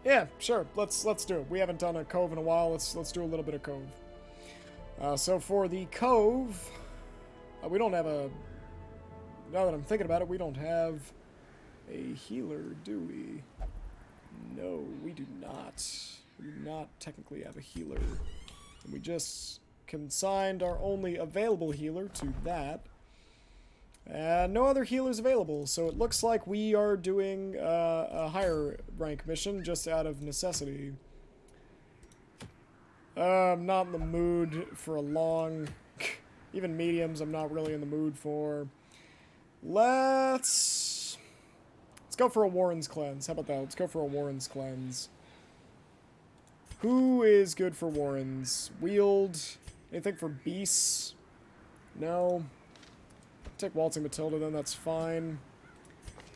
Yeah, sure. Let's do it. We haven't done a cove in a while. Let's do a little bit of cove. So for the cove, we don't have a. Now that I'm thinking about it, we don't have a healer, do we? No, we do not. We do not technically have a healer. And we just consigned our only available healer to that. And no other healers available, so it looks like we are doing a higher rank mission just out of necessity. I'm not in the mood for a long... Even mediums I'm not really in the mood for. Let's go for a Warren's Cleanse. How about that? Let's go for a Warren's Cleanse. Who is good for Warrens? Wield? Anything for beasts? No. Take Waltzing Matilda then, that's fine.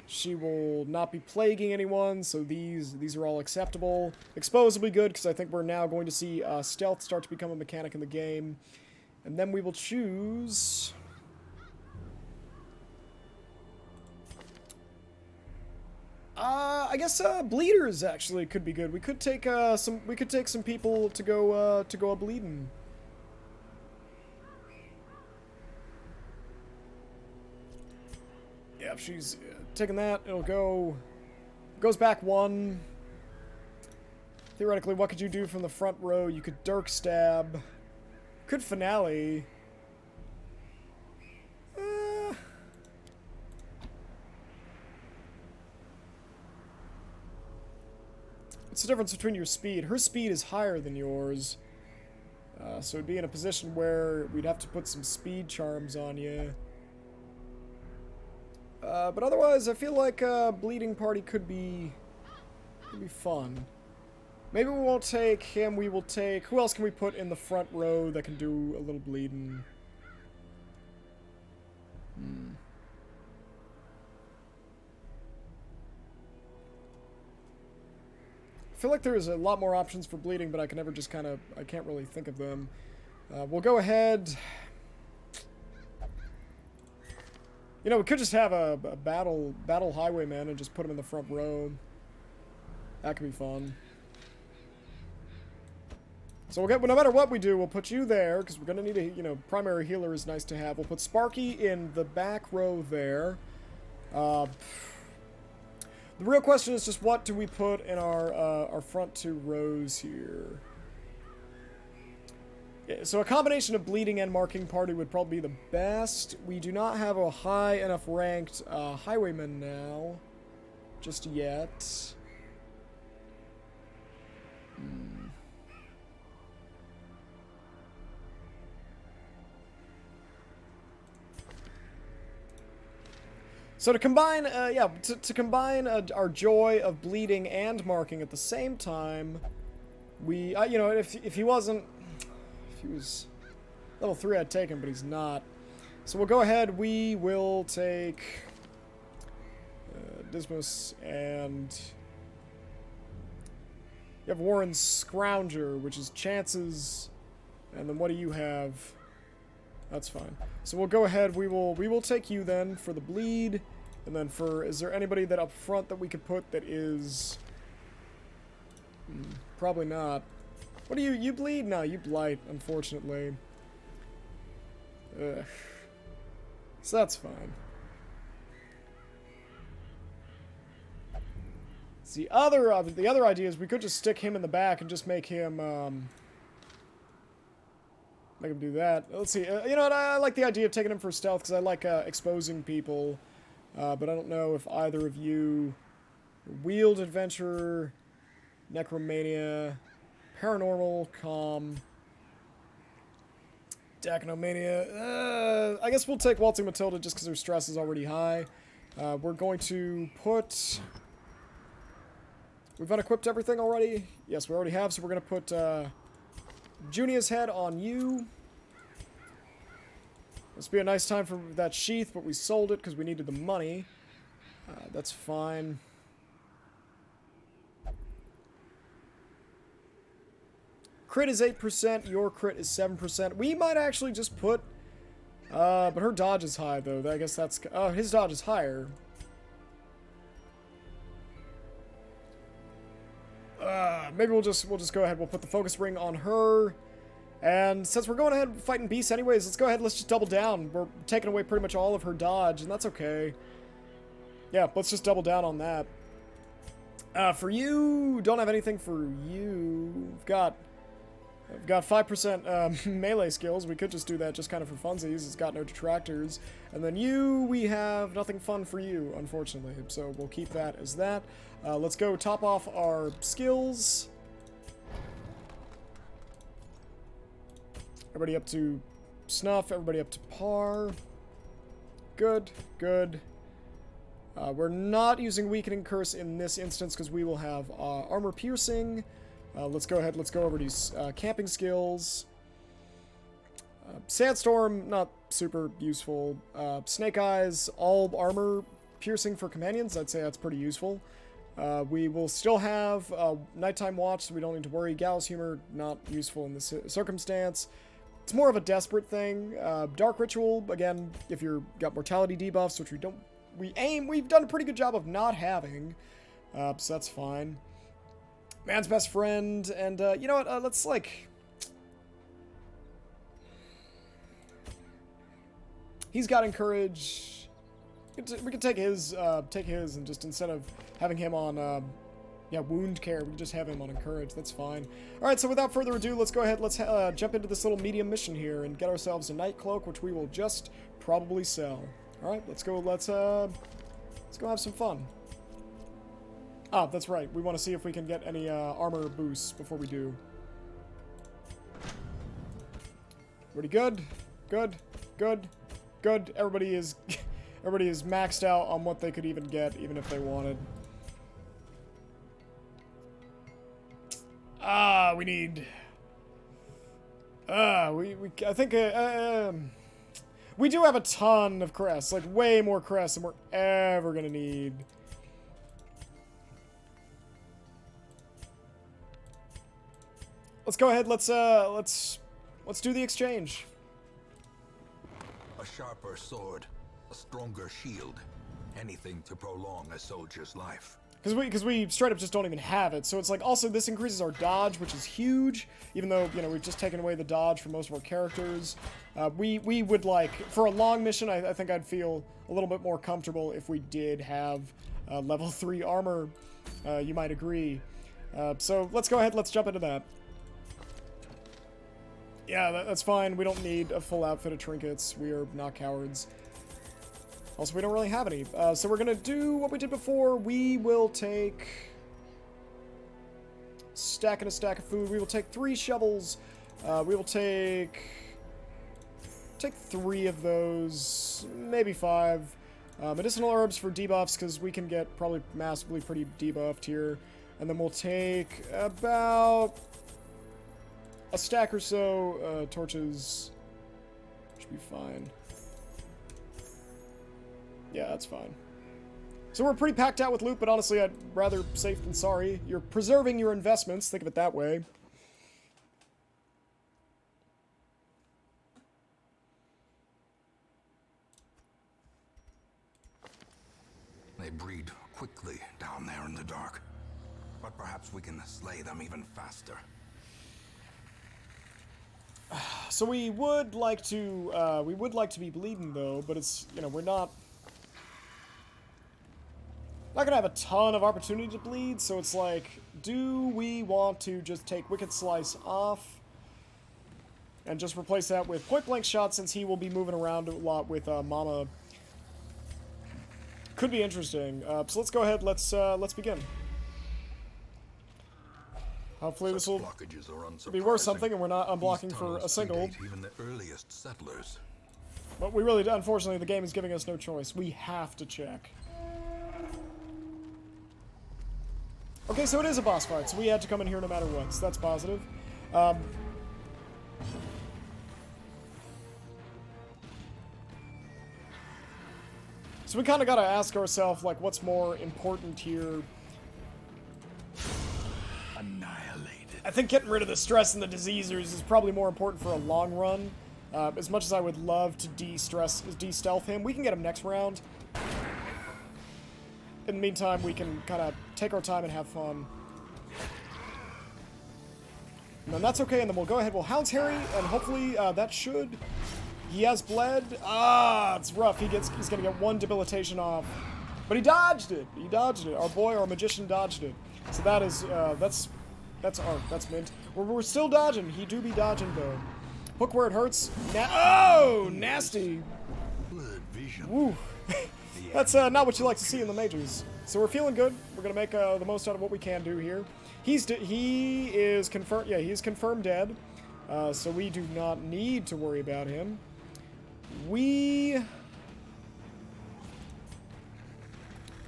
She will not be plaguing anyone, so these are all acceptable. Expose will be good, because I think we're now going to see stealth start to become a mechanic in the game. And then we will choose... I guess bleeders actually could be good. We could take some people to go a bleeding. Yeah, if she's taking that, it'll goes back one. Theoretically, what could you do from the front row? You could Dirk Stab. Could Finale. What's the difference between your speed? Her speed is higher than yours. So it'd be in a position where we'd have to put some speed charms on you. But otherwise, I feel like Bleeding Party could be fun. Maybe we won't take him, we will take... Who else can we put in the front row that can do a little bleeding? I feel like there's a lot more options for bleeding, but I can never just kind of... I can't really think of them. We'll go ahead... You know, we could just have a battle highwayman and just put him in the front row. That could be fun. So we'll get... No matter what we do, we'll put you there, because we're going to need a... You know, primary healer is nice to have. We'll put Sparky in the back row there. The real question is just what do we put in our front two rows here? Yeah, so a combination of bleeding and marking party would probably be the best. We do not have a high enough ranked highwayman now, just yet. So to combine, to combine our joy of bleeding and marking at the same time, we, you know, if he wasn't, if he was level 3, I'd take him, but he's not. So we'll go ahead. We will take Dismas, and you have Warren's Scrounger, which is chances, and then what do you have? That's fine. So we'll go ahead. We will take you then for the bleed, and then for... Is there anybody that up front that we could put that is... probably not. What do you bleed? No, you blight, unfortunately. Ugh. So that's fine. So the other idea is we could just stick him in the back and just make him do that. Let's see. You know what? I like the idea of taking him for stealth because I like exposing people. But I don't know if either of you... Wield Adventurer, Necromania, Paranormal, Calm, Dakinomania. I guess we'll take Waltzing Matilda just because her stress is already high. We're going to put... We've unequipped everything already? Yes, we already have, so we're going to put Junia's head on you. This would be a nice time for that sheath, but we sold it because we needed the money. That's fine. crit is 8%, your crit is 7%. We might actually just put... but her dodge is high, though. I guess that's... his dodge is higher. Maybe we'll just go ahead. We'll put the focus ring on her. And since we're going ahead fighting beasts anyways, let's go ahead. Let's just double down. We're taking away pretty much all of her dodge, and that's okay. Yeah, let's just double down on that. For you, don't have anything for you. I've got 5% melee skills. We could just do that just kind of for funsies. It's got no detractors. And then you, we have nothing fun for you, unfortunately. So we'll keep that as that. Let's go top off our skills. Everybody up to snuff. Everybody up to par. Good, good. We're not using Weakening Curse in this instance because we will have Armor Piercing. Let's go ahead, let's go over these camping skills. Sandstorm, not super useful. Snake Eyes, all armor piercing for companions. I'd say that's pretty useful. We will still have Nighttime Watch, so we don't need to worry. Gallows Humor, not useful in this circumstance. It's more of a desperate thing. Dark Ritual, again, if you've got mortality debuffs, which we've done a pretty good job of not having. So that's fine. Man's Best Friend, and you know what, let's like... He's got Encourage. We could take his and just instead of having him on, Wound Care, we can just have him on Encourage, that's fine. Alright, so without further ado, let's go ahead, let's jump into this little medium mission here and get ourselves a Night Cloak, which we will just probably sell. Alright, let's go have some fun. Ah, that's right. We want to see if we can get any armor boosts before we do. Everybody good? Good? Good? Good. Everybody is maxed out on what they could even get, even if they wanted. We need... I think... we do have a ton of crests, like way more crests than we're ever gonna need. Let's go ahead. Let's do the exchange. A sharper sword, a stronger shield, anything to prolong a soldier's life. Because we straight up just don't even have it. So it's like, also this increases our dodge, which is huge. Even though, you know, we've just taken away the dodge from most of our characters. We would like, for a long mission, I think I'd feel a little bit more comfortable if we did have level 3 armor. You might agree. So let's go ahead, let's jump into that. Yeah, that's fine. We don't need a full outfit of trinkets. We are not cowards. Also, we don't really have any. So we're going to do what we did before. We will take... Stack and a stack of food. We will take 3 shovels. We will take 3 of those. Maybe 5. Medicinal herbs for debuffs, because we can get probably massively pretty debuffed here. And then we'll take about... a stack or so, torches. Should be fine. Yeah, that's fine. So we're pretty packed out with loot, but honestly, I'd rather safe than sorry. You're preserving your investments, think of it that way. They breed quickly down there in the dark. But perhaps we can slay them even faster. So we would like to be bleeding though, but it's, you know, we're not gonna have a ton of opportunity to bleed, so it's like, do we want to just take Wicked Slice off and just replace that with Point Blank Shot, since he will be moving around a lot with Mama? Could be interesting. So let's go ahead, let's begin. Hopefully this will be worth something and we're not unblocking for a single. Even the earliest settlers. But we really, unfortunately, the game is giving us no choice. We have to check. Okay, so it is a boss fight, so we had to come in here no matter what, so that's positive. So we kind of got to ask ourselves, like, what's more important here? Annihilated. I think getting rid of the stress and the diseasers is probably more important for a long run. As much as I would love to de-stealth him, we can get him next round. In the meantime, we can kind of take our time and have fun. And then that's okay, and then we'll go ahead, we'll Hounds Harry, and hopefully that should... He has bled. Ah, it's rough. He's gonna get 1 debilitation off. But he dodged it. He dodged it. Our boy, our magician, dodged it. So that is, that's mint. We're still dodging. He do be dodging, though. Hook where it hurts. Oh, nasty. Woo. That's not what you like to see in the majors. So we're feeling good. We're gonna make the most out of what we can do here. He is confirmed. Yeah, he's confirmed dead. So we do not need to worry about him. We're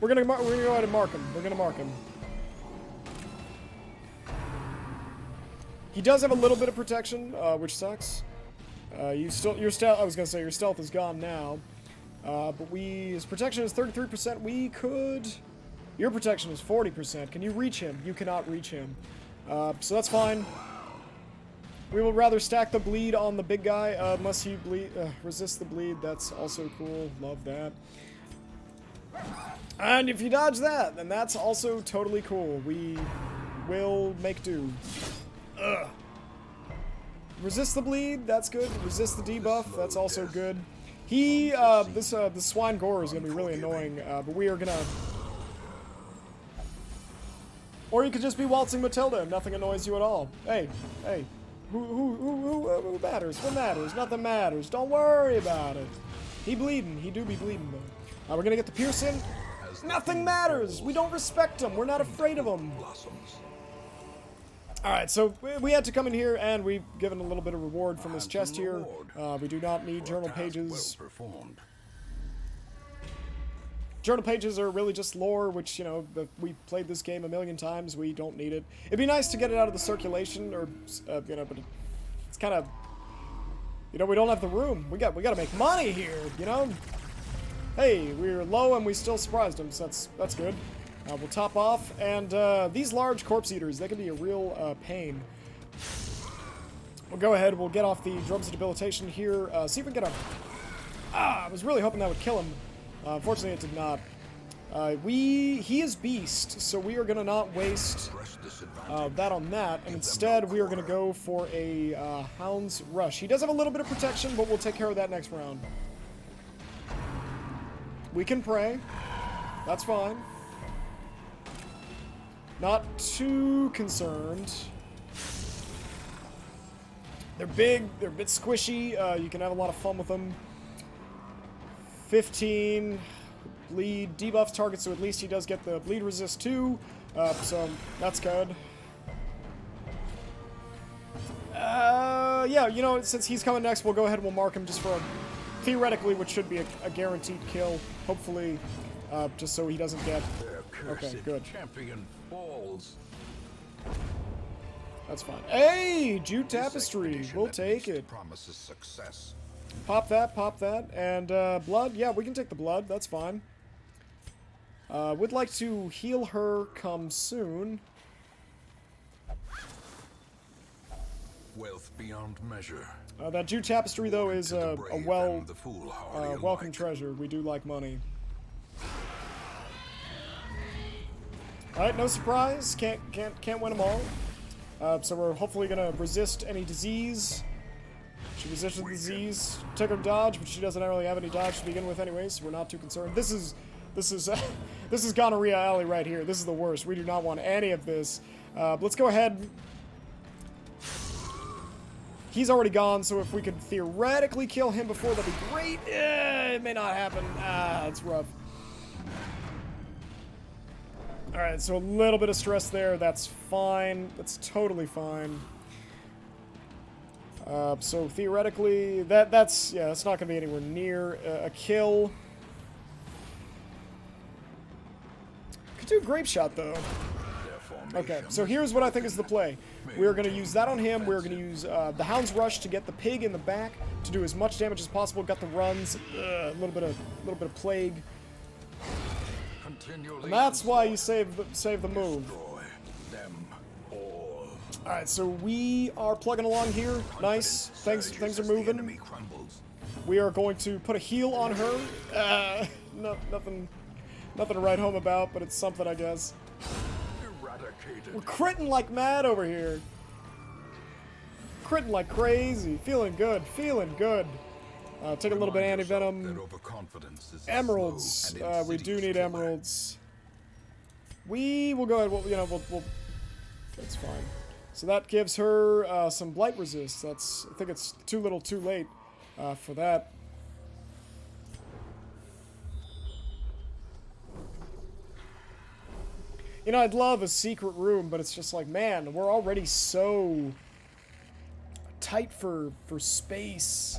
gonna go ahead and mark him. We're gonna mark him. He does have a little bit of protection, which sucks. Your stealth. I was gonna say your stealth is gone now. But his protection is 33%. We could. Your protection is 40%. Can you reach him? You cannot reach him. So that's fine. We will rather stack the bleed on the big guy, unless he resist the bleed. That's also cool. Love that. And if you dodge that, then that's also totally cool. We will make do. Ugh. Resist the bleed, that's good. Resist the debuff, that's also good. The swine gore is gonna be really annoying, but we are gonna... Or you could just be waltzing Matilda and nothing annoys you at all. Hey, who matters? What matters? Nothing matters. Don't worry about it. He bleeding. He do be bleeding, though. We're gonna get the Pearson. Nothing matters. We don't respect him. We're not afraid of him. Alright, so we had to come in here, and we've given a little bit of reward from this chest here. We do not need journal pages. Journal pages are really just lore, which, you know, we played this game a million times. We don't need it. It'd be nice to get it out of the circulation, or, you know, but it's kind of... You know, we don't have the room. We got to make money here, you know? Hey, we were low and we still surprised him, so that's good. We'll top off, and these large corpse eaters, they can be a real pain. We'll go ahead, we'll get off the drums of debilitation here, see if we can get a... I was really hoping that would kill him. Unfortunately, it did not. He is beast, so we are going to not waste that on that, and instead we are going to go for a Hound's Rush. He does have a little bit of protection, but we'll take care of that next round. We can pray. That's fine. Not too concerned. They're big, they're a bit squishy, you can have a lot of fun with them. 15, bleed, debuffs target, so at least he does get the bleed resist too, so that's good. Yeah, you know, since he's coming next, we'll go ahead and we'll mark him just for, theoretically, which should be a guaranteed kill, hopefully, just so he doesn't get... Okay, good. Champion falls. That's fine. Hey, Jute Tapestry. We'll take it. Promises success. Pop that, and blood. Yeah, we can take the blood. That's fine. Would like to heal her come soon. Wealth beyond measure. That Jute Tapestry, though, is a welcome treasure. We do like money. Alright, no surprise. Can't win them all. So we're hopefully gonna resist any disease. She resisted the disease. Took her dodge, but she doesn't really have any dodge to begin with anyway, so we're not too concerned. This is this is gonorrhea alley right here. This is the worst. We do not want any of this. Let's go ahead. He's already gone, so if we could theoretically kill him before, that'd be great. It may not happen. It's rough. Alright, so a little bit of stress there. That's fine. That's totally fine. So theoretically, that's not going to be anywhere near a kill. Could do Grape Shot, though. Okay, so here's what I think is the play. We're going to use that on him. We're going to use the Hound's Rush to get the pig in the back to do as much damage as possible. Got the runs, a little bit of plague. And that's why you save the move. Alright, so we are plugging along here. Nice. Things are moving. We are going to put a heal on her. Nothing to write home about, but it's something, I guess. We're critting like mad over here. Critting like crazy. Feeling good. Feeling good. Take a little bit of anti-venom. Emeralds. We do need emeralds. We will go ahead. We'll that's fine. So that gives her some blight resist. I think it's too little, too late for that. You know, I'd love a secret room, but it's just like, man, we're already so tight for space.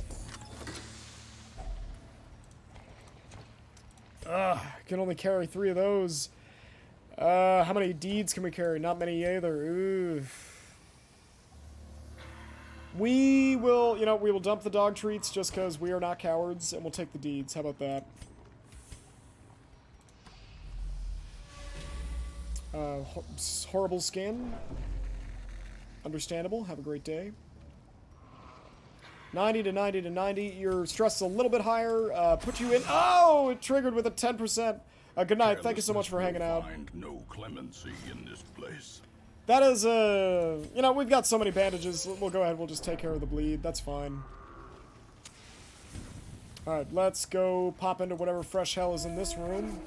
I can only carry 3 of those. How many deeds can we carry? Not many either. Oof. We will dump the dog treats just because we are not cowards, and we'll take the deeds. How about that? Horrible skin. Understandable. Have a great day. 90 to 90 to 90. Your stress is a little bit higher. Put you in. Oh, it triggered with a 10%. Good night. Thank you so much for hanging out. Find no clemency in this place. That is we've got so many bandages. We'll go ahead. We'll just take care of the bleed. That's fine. All right, let's go pop into whatever fresh hell is in this room.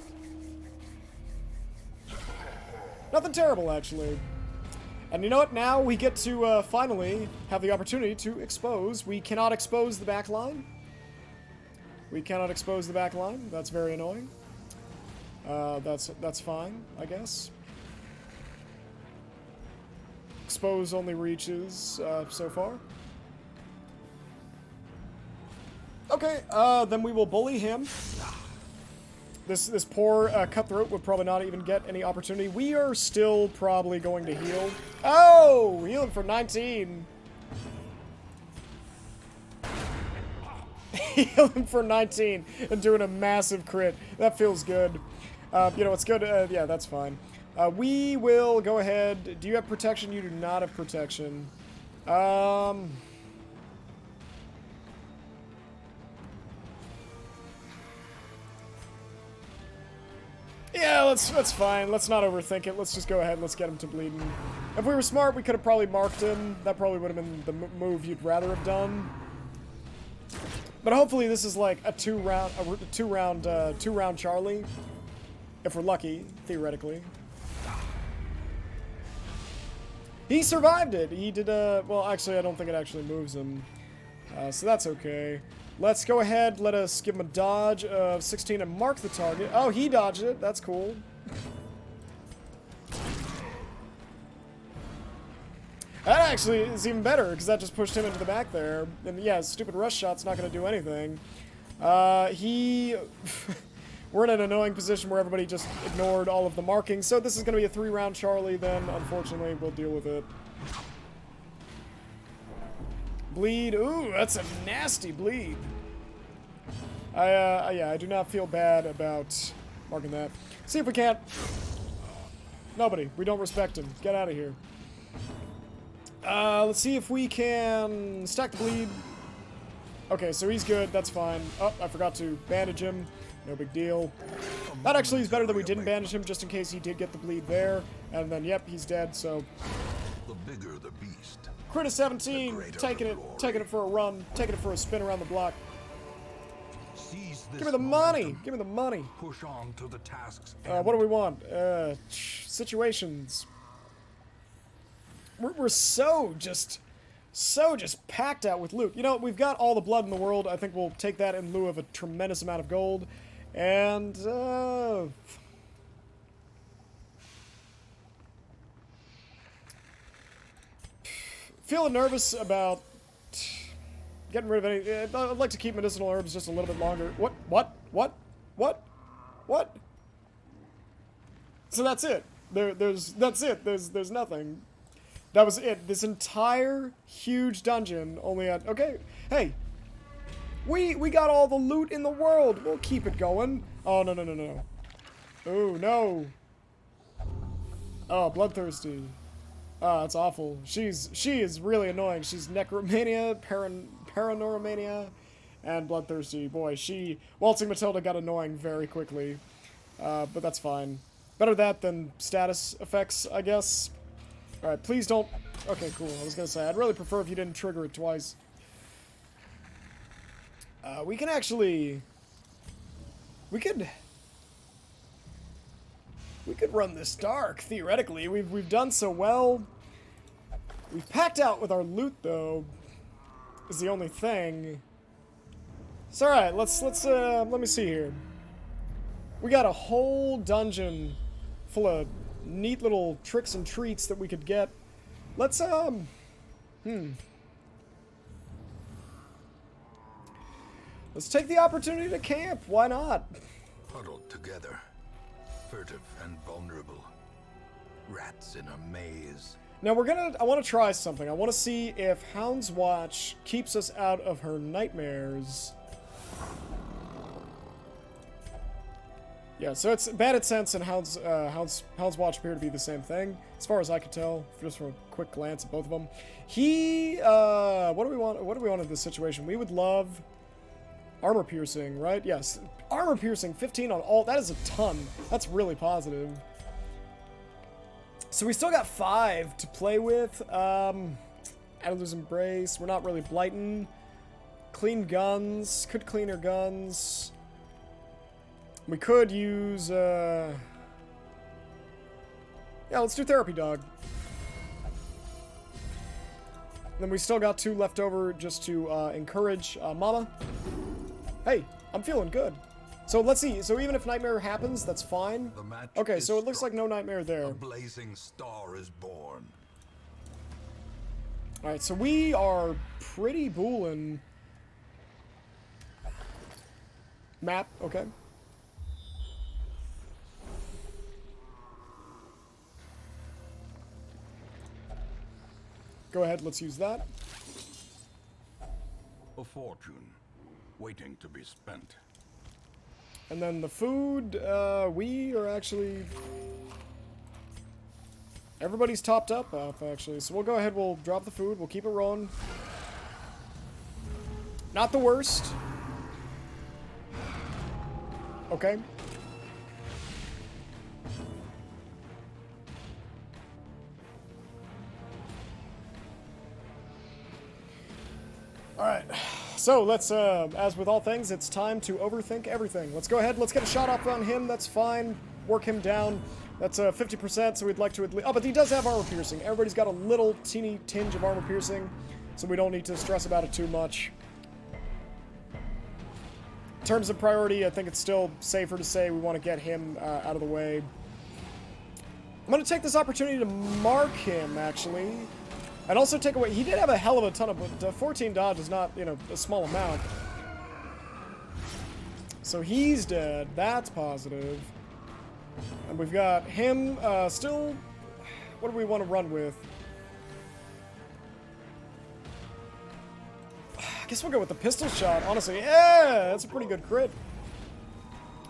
Nothing terrible, actually. And you know what? Now we get to finally have the opportunity to expose. We cannot expose the back line. We cannot expose the back line. That's very annoying. That's fine, I guess. Expose only reaches so far. Okay, then we will bully him. This poor cutthroat would probably not even get any opportunity. We are still probably going to heal. Oh, healing for 19. Healing for 19 and doing a massive crit. That feels good. It's good. Yeah, that's fine. We will go ahead. Do you have protection? You do not have protection. Yeah, that's fine. Let's not overthink it. Let's just go ahead. Let's get him to bleeding. If we were smart, we could have probably marked him. That probably would have been the move you'd rather have done. But hopefully this is like a two round Charlie. If we're lucky, theoretically. He survived it. He did, well, actually, I don't think it actually moves him. So that's okay. Let's go ahead. Let us give him a dodge of 16 and mark the target. Oh, he dodged it. That's cool. That actually is even better, because that just pushed him into the back there. And yeah, stupid rush shot's not going to do anything. We're in an annoying position where everybody just ignored all of the markings. So this is going to be a 3-round Charlie, then unfortunately we'll deal with it. Bleed. Ooh, that's a nasty bleed. Yeah, I do not feel bad about marking that. See if we can't. Nobody. We don't respect him. Get out of here. Let's see if we can stack the bleed. Okay, so he's good. That's fine. Oh, I forgot to bandage him. No big deal. That actually is better that we didn't bandage him, just in case he did get the bleed there. And then, yep, he's dead, so. The bigger the beast. Crit of 17, taking it for a run, taking it for a spin around the block. Give me the money! Give me the money! Push on to the tasks. What do we want? Situations. We're so just packed out with loot. You know, we've got all the blood in the world. I think we'll take that in lieu of a tremendous amount of gold. And, feeling nervous about getting rid of any. I'd like to keep medicinal herbs just a little bit longer. What? So that's it. That's it. There's nothing. That was it. This entire huge dungeon only had. Okay, hey, we got all the loot in the world. We'll keep it going. Oh no. Oh no. Oh, bloodthirsty. That's awful. She is really annoying. She's Necromania, Paranormania, and Bloodthirsty. Boy, Waltzing Matilda got annoying very quickly. But that's fine. Better that than status effects, I guess. Alright, please don't... Okay, cool. I was gonna say, I'd really prefer if you didn't trigger it twice. We can actually... We could run this dark, theoretically. We've done so well. We've packed out with our loot, though, is the only thing. It's alright, let me see here. We got a whole dungeon full of neat little tricks and treats that we could get. Let's, Let's take the opportunity to camp. Why not? Huddled together, furtive and vulnerable. Rats in a maze. Now I want to try something. I want to see if Hound's Watch keeps us out of her nightmares. Yeah, so it's Bandit Sense and Hound's Watch appear to be the same thing, as far as I could tell, just from a quick glance at both of them. What do we want in this situation? We would love armor piercing, right? Yes, armor piercing, 15 on all. That is a ton. That's really positive. So we still got 5 to play with. Adler's Embrace. We're not really blighting. Clean guns. Could clean our guns. We could use, yeah, let's do Therapy Dog. And then we still got 2 left over just to encourage Mama. Hey, I'm feeling good. So let's see. So even if Nightmare happens, that's fine. Okay, so it looks like no Nightmare there. A blazing star is born. Alright, so we are pretty boolin'. Map, okay. Go ahead, let's use that. A fortune waiting to be spent. And then the food, we are actually... Everybody's topped up, actually. So we'll go ahead, we'll drop the food, we'll keep it rolling. Not the worst. Okay. Alright, so let's, as with all things, it's time to overthink everything. Let's go ahead, let's get a shot off on him, that's fine. Work him down. That's 50%, so we'd like to at least... Oh, but he does have armor piercing. Everybody's got a little teeny tinge of armor piercing, so we don't need to stress about it too much. In terms of priority, I think it's still safer to say we want to get him out of the way. I'm going to take this opportunity to mark him, actually. And also take away... He did have a hell of a ton of... But 14 dodge is not, you know, a small amount. So he's dead. That's positive. And we've got him still... What do we want to run with? I guess we'll go with the pistol shot, honestly. Yeah! That's a pretty good crit.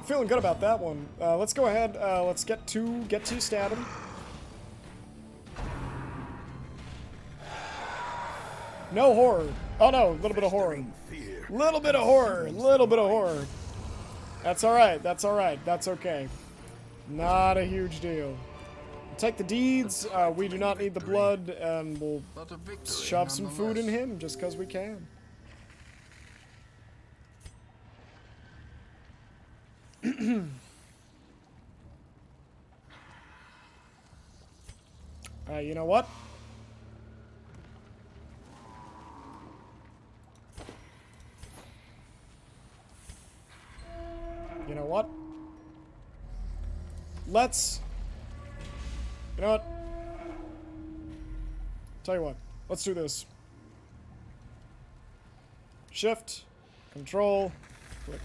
Feeling good about that one. Let's go ahead. Let's get to stab him. No horror. Oh no, a little bit of horror. Little bit of horror. Little bit of horror. That's alright. That's alright. That's okay. Not a huge deal. We'll take the deeds. We do not need the blood, and we'll shove some food in him just because we can. You know what? You know what? Let's... You know what? Tell you what. Let's do this. Shift. Control. Click.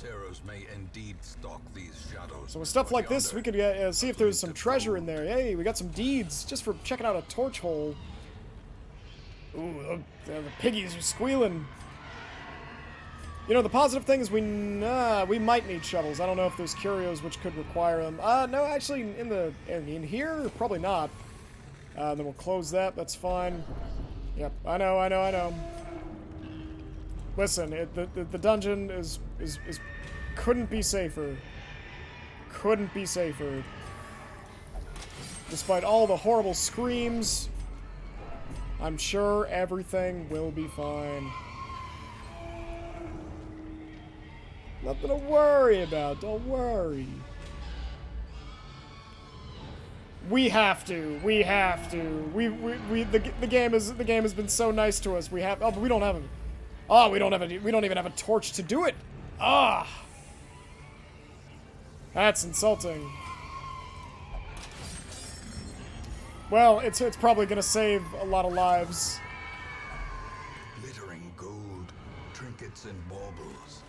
Terrors may indeed stalk these shadows. So with stuff like this, we could see if there's some treasure in there. Hey, we got some deeds just for checking out a torch hole. Ooh, the piggies are squealing. You know, the positive thing is we might need shovels. I don't know if there's curios which could require them. No, actually, in here, probably not. Then we'll close that. That's fine. Yep, I know. Listen, the dungeon is couldn't be safer. Couldn't be safer. Despite all the horrible screams, I'm sure everything will be fine. Nothing to worry about, don't worry. We have to. The game has been so nice to us. Oh, but we don't have we don't even have a torch to do it. Ah. That's insulting. Well, it's probably gonna save a lot of lives. Glittering gold, trinkets and baubles.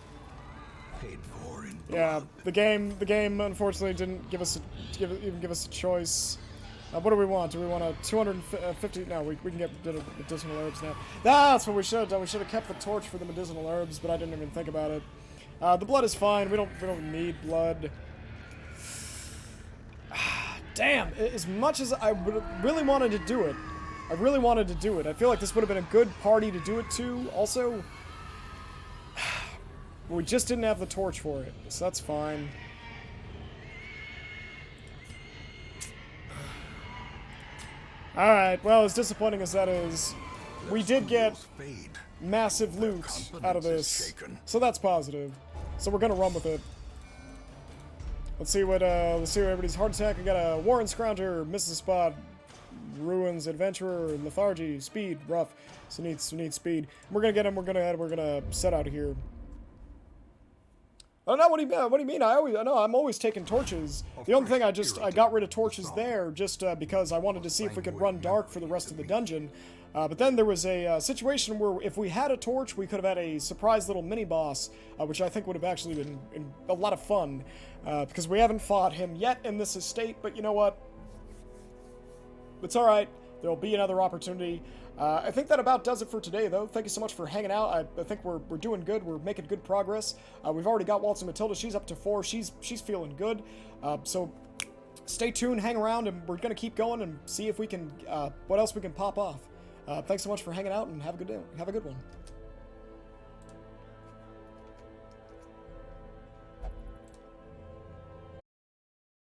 Paid for in blood. Yeah, the game unfortunately didn't give us a choice. What do we want? Do we want a 250? No, we can get medicinal herbs now. That's what we should have done. We should have kept the torch for the medicinal herbs, but I didn't even think about it. The blood is fine. We don't need blood. Damn! As much as I really wanted to do it, I feel like this would have been a good party to do it to. Also, we just didn't have the torch for it, so that's fine. Alright, well, as disappointing as that is, we did get massive loot out of this, so that's positive. So we're gonna run with it. Let's see what everybody's heart attack. I got a Warren Scrounger, misses a spot, Ruins, Adventurer, Lethargy, Speed, Rough. So needs speed. We're gonna get him. We're gonna set out of here. I don't know what do you mean? I'm always taking torches. The only thing I got rid of torches there just because I wanted to see if we could run dark for the rest of the dungeon. But then there was a situation where if we had a torch, we could have had a surprise little mini-boss, which I think would have actually been a lot of fun, because we haven't fought him yet in this estate, but you know what? It's alright. There'll be another opportunity. I think that about does it for today, though. Thank you so much for hanging out. I think we're doing good. We're making good progress. We've already got Waltz and Matilda. She's up to 4. She's feeling good. So stay tuned, hang around, and we're going to keep going and see if we can, what else we can pop off. Thanks so much for hanging out, and have a good day. Have a good one.